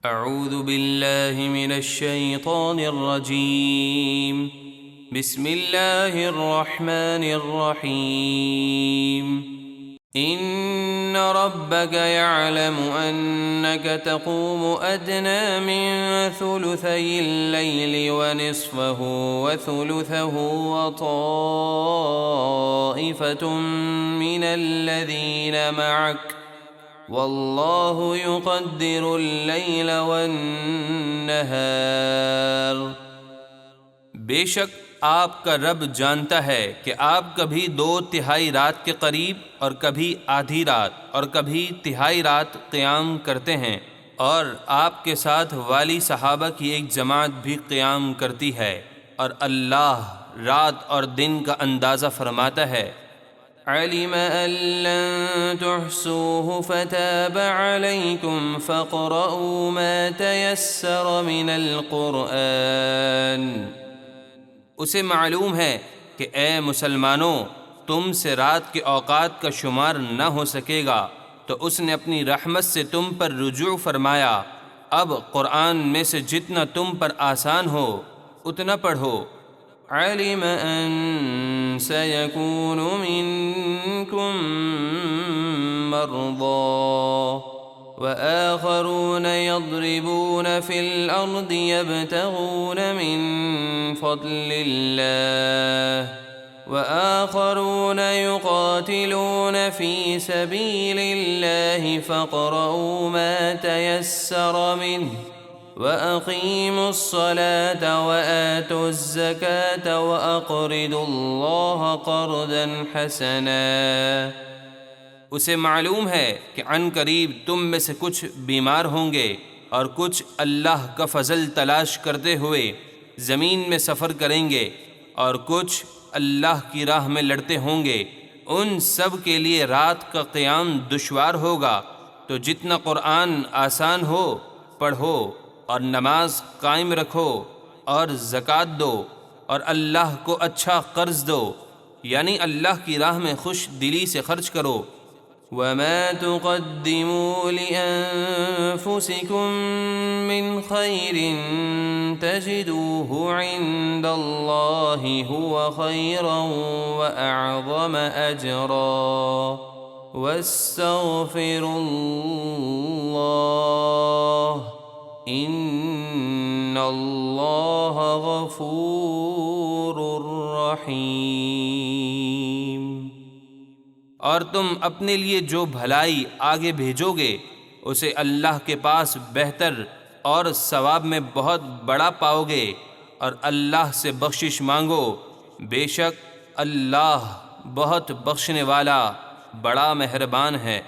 اعوذ باللہ من الشیطان الرجیم بسم اللہ الرحمن الرحیم ان ربك يعلم انك تقوم ادنى من ثلثي الليل ونصفه وثلثه وطائفة من الذين معك واللہ یقدر اللیل والنہار۔ بے شک آپ کا رب جانتا ہے کہ آپ کبھی 2/3 رات کے قریب اور کبھی آدھی رات اور کبھی تہائی رات قیام کرتے ہیں، اور آپ کے ساتھ والی صحابہ کی ایک جماعت بھی قیام کرتی ہے، اور اللہ رات اور دن کا اندازہ فرماتا ہے۔ علم ان لن تحصوه فتاب عليكم فاقرؤوا ما تيسر من القرآن۔ اسے معلوم ہے کہ اے مسلمانوں، تم سے رات کے اوقات کا شمار نہ ہو سکے گا، تو اس نے اپنی رحمت سے تم پر رجوع فرمایا، اب قرآن میں سے جتنا تم پر آسان ہو اتنا پڑھو۔ علم ان سيكون منكم مرضى وآخرون يضربون في الأرض يبتغون من فضل الله وآخرون يقاتلون في سبيل الله فاقرؤوا ما تيسر منه وَأَقِيمُوا الصَّلَاةَ وَآتُوا الزَّكَاةَ وَأَقْرِضُوا اللَّهَ قَرْضًا حَسَنًا۔ اسے معلوم ہے کہ عن قریب تم میں سے کچھ بیمار ہوں گے اور کچھ اللہ کا فضل تلاش کرتے ہوئے زمین میں سفر کریں گے، اور کچھ اللہ کی راہ میں لڑتے ہوں گے۔ ان سب کے لیے رات کا قیام دشوار ہوگا، تو جتنا قرآن آسان ہو پڑھو، اور نماز قائم رکھو، اور زکوٰۃ دو، اور اللہ کو اچھا قرض دو، یعنی اللہ کی راہ میں خوش دلی سے خرچ کرو۔ وَمَا تُقَدِّمُوا لِأَنفُسِكُم مِّنْ خَيْرٍ تَجِدُوهُ عِندَ اللَّهِ هُوَ خَيْرًا وَأَعْظَمَ أَجْرًا وَاسْتَغْفِرُوا اللَّهَ ان اللہ غفور رحیم۔ اور تم اپنے لیے جو بھلائی آگے بھیجو گے اسے اللہ کے پاس بہتر اور ثواب میں بہت بڑا پاؤ گے، اور اللہ سے بخشش مانگو، بے شک اللہ بہت بخشنے والا بڑا مہربان ہے۔